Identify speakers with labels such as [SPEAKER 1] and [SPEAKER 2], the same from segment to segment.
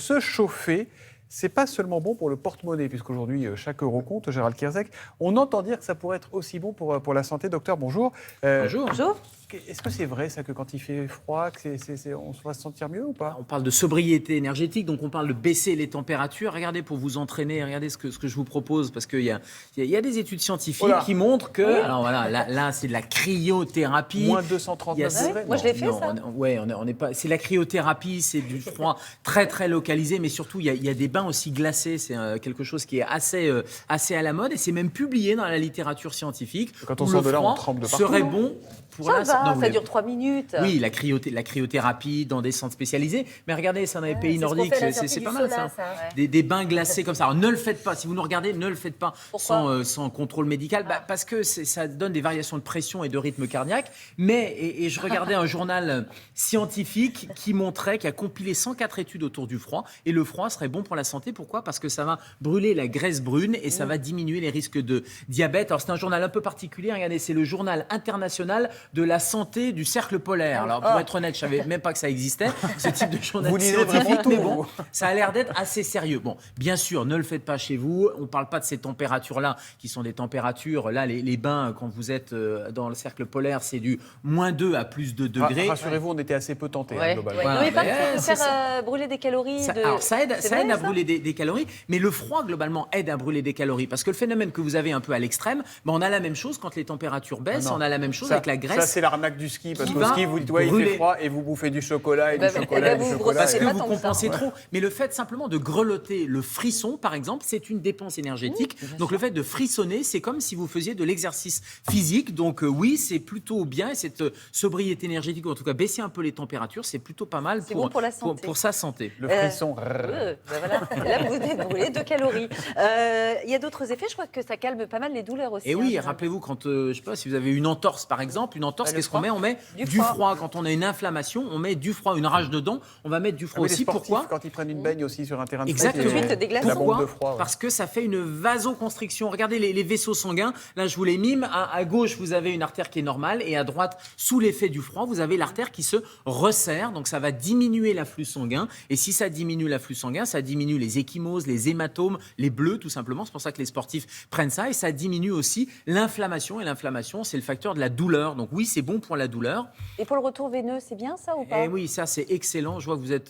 [SPEAKER 1] se chauffer, c'est pas seulement bon pour le porte-monnaie, puisqu'aujourd'hui, chaque euro compte, Gérald Kierzek. On entend dire que ça pourrait être aussi bon pour la santé. Docteur, bonjour.
[SPEAKER 2] Bonjour.
[SPEAKER 3] Bonjour.
[SPEAKER 1] Est-ce que c'est vrai, ça, que quand il fait froid, on va se sentir mieux ou pas?
[SPEAKER 2] On parle de sobriété énergétique, donc on parle de baisser les températures. Regardez, pour vous entraîner, regardez ce que je vous propose, parce qu'il y a des études scientifiques qui montrent que... Alors voilà, là c'est de la cryothérapie.
[SPEAKER 1] Moins 239 degrés.
[SPEAKER 3] Moi, je l'ai fait,
[SPEAKER 2] non,
[SPEAKER 3] ça.
[SPEAKER 2] on n'est pas... C'est la cryothérapie, c'est du froid très, très localisé, mais surtout, il y a des bains aussi glacés. C'est quelque chose qui est assez à la mode, et c'est même publié dans la littérature scientifique.
[SPEAKER 1] Quand on
[SPEAKER 2] où
[SPEAKER 1] sort
[SPEAKER 2] le
[SPEAKER 1] de là, on
[SPEAKER 2] froid
[SPEAKER 1] tremble de partout.
[SPEAKER 2] serait bon pour
[SPEAKER 3] Ça
[SPEAKER 2] la...
[SPEAKER 3] va,
[SPEAKER 2] Non,
[SPEAKER 3] ça dure 3 minutes.
[SPEAKER 2] Oui, la cryothérapie dans des centres spécialisés. Mais regardez, ça dans les pays nordiques, c'est pas mal ça. Des bains glacés comme ça. Alors ne le faites pas. Si vous nous regardez, ne le faites pas sans contrôle médical. Parce que ça donne des variations de pression et de rythme cardiaque. Mais, et je regardais un journal scientifique qui a compilé 104 études autour du froid. Et le froid serait bon pour la santé. Pourquoi? Parce que ça va brûler la graisse brune et ça va diminuer les risques de diabète. Alors c'est un journal un peu particulier. Regardez, c'est le journal international de la santé du cercle polaire. Alors pour être honnête, je savais même pas que ça existait, ce type de journal
[SPEAKER 1] Vous lisez vraiment
[SPEAKER 2] scientifique,
[SPEAKER 1] tout,
[SPEAKER 2] mais bon,
[SPEAKER 1] vous.
[SPEAKER 2] ça a l'air d'être assez sérieux. Bon, bien sûr, ne le faites pas chez vous. On parle pas de ces températures-là, qui sont des températures, là, les bains, quand vous êtes dans le cercle polaire, c'est du -2 à plus de degrés.
[SPEAKER 1] Rassurez-vous, on était assez peu tentés, globalement.
[SPEAKER 3] Non, mais pas que ça peut
[SPEAKER 2] c'est
[SPEAKER 3] faire brûler des calories.
[SPEAKER 2] Alors, ça aide
[SPEAKER 3] C'est vrai,
[SPEAKER 2] à brûler des calories, mais le froid, globalement, aide à brûler des calories. Parce que le phénomène que vous avez un peu à l'extrême, on a la même chose quand les températures baissent,
[SPEAKER 1] Non.
[SPEAKER 2] on a la même chose
[SPEAKER 1] Ça,
[SPEAKER 2] avec la graisse.
[SPEAKER 1] Ça, c'est l'arnaque du ski, parce
[SPEAKER 2] qui
[SPEAKER 1] qu'au
[SPEAKER 2] va
[SPEAKER 1] ski, vous dites, ouais, il
[SPEAKER 2] brûler.
[SPEAKER 1] fait froid, et vous bouffez du chocolat, et
[SPEAKER 3] Bah,
[SPEAKER 1] du chocolat, et du
[SPEAKER 3] vous
[SPEAKER 1] chocolat.
[SPEAKER 2] Parce
[SPEAKER 3] C'est
[SPEAKER 2] que
[SPEAKER 3] pas
[SPEAKER 2] vous
[SPEAKER 3] tant que ça.
[SPEAKER 2] compensez trop. Mais le fait simplement de grelotter le frisson, par exemple, c'est une dépense énergétique. Donc le fait de frissonner, c'est comme si vous faisiez de l'exercice physique. Donc oui, c'est plutôt bien. Et cette sobriété énergétique, ou en tout cas baisser un peu les températures, c'est plutôt pas mal
[SPEAKER 3] C'est bon pour la santé.
[SPEAKER 2] pour sa santé.
[SPEAKER 1] Le frisson.
[SPEAKER 3] Voilà. Là, vous êtes brûlé de calories. Il y a d'autres effets. Je crois que ça calme pas mal les douleurs aussi.
[SPEAKER 2] Et oui,
[SPEAKER 3] hein,
[SPEAKER 2] rappelez-vous, quand, je sais pas, si vous avez une entorse, par exemple, une entorse,
[SPEAKER 1] Le
[SPEAKER 2] qu'est-ce qu'on met? On met
[SPEAKER 3] Du
[SPEAKER 2] du
[SPEAKER 3] froid.
[SPEAKER 2] froid. Quand on a une inflammation, on met du froid. Une rage de dents, on va mettre du froid
[SPEAKER 1] Ah oui, les
[SPEAKER 2] aussi.
[SPEAKER 1] sportifs,
[SPEAKER 2] Pourquoi?
[SPEAKER 1] quand ils prennent une baigne aussi sur un terrain de
[SPEAKER 2] Exactement.
[SPEAKER 1] foot,
[SPEAKER 3] Tout de suite, déglace.
[SPEAKER 1] la bombe
[SPEAKER 2] Pourquoi?
[SPEAKER 1] de froid.
[SPEAKER 2] Parce que ça fait une vasoconstriction. Regardez les vaisseaux sanguins. Là, je vous les mime. À gauche, vous avez une artère qui est normale. Et à droite, sous l'effet du froid, vous avez l'artère qui se resserre. Donc, ça va diminuer l'afflux sanguin. Et si ça diminue l'afflux sanguin, ça diminue les ecchymoses, les hématomes, les bleus, tout simplement. C'est pour ça que les sportifs prennent ça. Et ça diminue aussi l'inflammation. Et l'inflammation, c'est le facteur de la douleur. Donc, oui, c'est bon pour la douleur.
[SPEAKER 3] Et pour le retour veineux, c'est bien ça ou pas?
[SPEAKER 2] Et oui, ça, c'est excellent. Je vois que vous êtes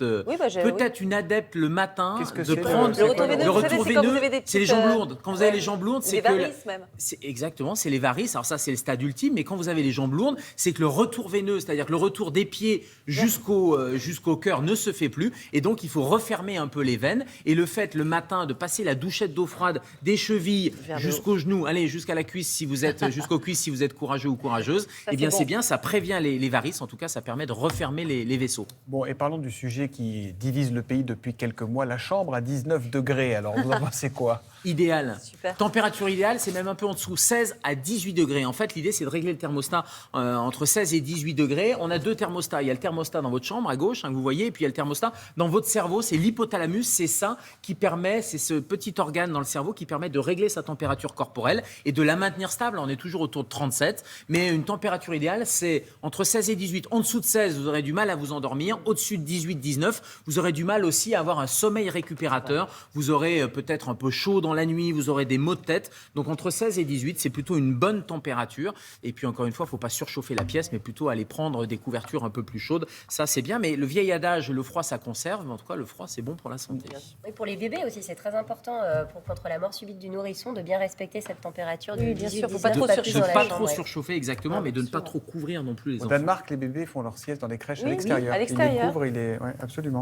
[SPEAKER 3] j'ai-
[SPEAKER 2] peut-être une adepte le matin
[SPEAKER 1] Qu'est-ce que
[SPEAKER 2] de
[SPEAKER 1] c'est,
[SPEAKER 2] prendre
[SPEAKER 3] Le retour veineux, vous savez, c'est quand vous avez des
[SPEAKER 2] c'est les
[SPEAKER 3] petites,
[SPEAKER 2] jambes lourdes. Quand vous avez les jambes lourdes,
[SPEAKER 3] Ou
[SPEAKER 2] c'est
[SPEAKER 3] des
[SPEAKER 2] que
[SPEAKER 3] varices même.
[SPEAKER 2] exactement, c'est les varices. Alors ça, c'est le stade ultime. Mais quand vous avez les jambes lourdes, c'est que le retour veineux, c'est-à-dire que le retour des pieds jusqu'au cœur ne se fait plus. Et donc, il faut refermer un peu les veines. Et le fait, le matin, de passer la douchette d'eau froide des chevilles
[SPEAKER 3] Vers le
[SPEAKER 2] jusqu'aux genoux, allez, jusqu'à la cuisse si vous êtes, jusqu'aux cuisses si vous êtes courageux ou courageuse, eh bien,
[SPEAKER 3] c'est
[SPEAKER 2] c'est
[SPEAKER 3] bon.
[SPEAKER 2] bien, ça prévient les varices. En tout cas, ça permet de refermer les vaisseaux.
[SPEAKER 1] Bon, et parlons du sujet qui divise le pays depuis quelques mois, la chambre à 19 degrés. Alors, vous en pensez quoi?
[SPEAKER 2] Idéal.
[SPEAKER 3] Super.
[SPEAKER 2] Température idéale, c'est même un peu en dessous, 16 à 18 degrés. En fait, l'idée, c'est de régler le thermostat entre 16 et 18 degrés. On a deux thermostats. Il y a le thermostat dans votre chambre à gauche, que vous voyez, et puis il y a le thermostat dans votre cerveau. C'est l'hypothalamus. C'est ça qui permet, c'est ce petit organe dans le cerveau qui permet de régler sa température corporelle et de la maintenir stable. On est toujours autour de 37. Mais une température idéale, c'est entre 16 et 18. En dessous de 16, vous aurez du mal à vous endormir. Au-dessus de 18, 19, vous aurez du mal aussi à avoir un sommeil récupérateur. Vous aurez peut-être un peu chaud dans la nuit, vous aurez des maux de tête. Donc entre 16 et 18, c'est plutôt une bonne température. Et puis encore une fois, il ne faut pas surchauffer la pièce, mais plutôt aller prendre des couvertures un peu plus chaudes. Ça, c'est bien. Mais le vieil adage, le froid, ça conserve. Mais en tout cas, le froid, c'est bon pour la santé.
[SPEAKER 4] Et pour les bébés aussi, c'est très important contre la mort subite du nourrisson de bien respecter cette température de
[SPEAKER 3] Oui, bien
[SPEAKER 4] 18,
[SPEAKER 3] sûr, faut pas
[SPEAKER 4] 19,
[SPEAKER 3] trop
[SPEAKER 4] plus
[SPEAKER 2] De
[SPEAKER 4] dans
[SPEAKER 2] ne
[SPEAKER 4] la
[SPEAKER 2] pas
[SPEAKER 4] chambre,
[SPEAKER 2] trop
[SPEAKER 4] ouais.
[SPEAKER 2] surchauffer, exactement,
[SPEAKER 4] Ah,
[SPEAKER 2] mais de ne pas
[SPEAKER 4] sûr.
[SPEAKER 2] trop couvrir non plus les
[SPEAKER 1] Au
[SPEAKER 2] enfants.
[SPEAKER 1] Danemark, les bébés font leur sieste dans les crèches à
[SPEAKER 3] Oui,
[SPEAKER 1] l'extérieur.
[SPEAKER 3] à l'extérieur.
[SPEAKER 1] Ils les couvrent, absolument.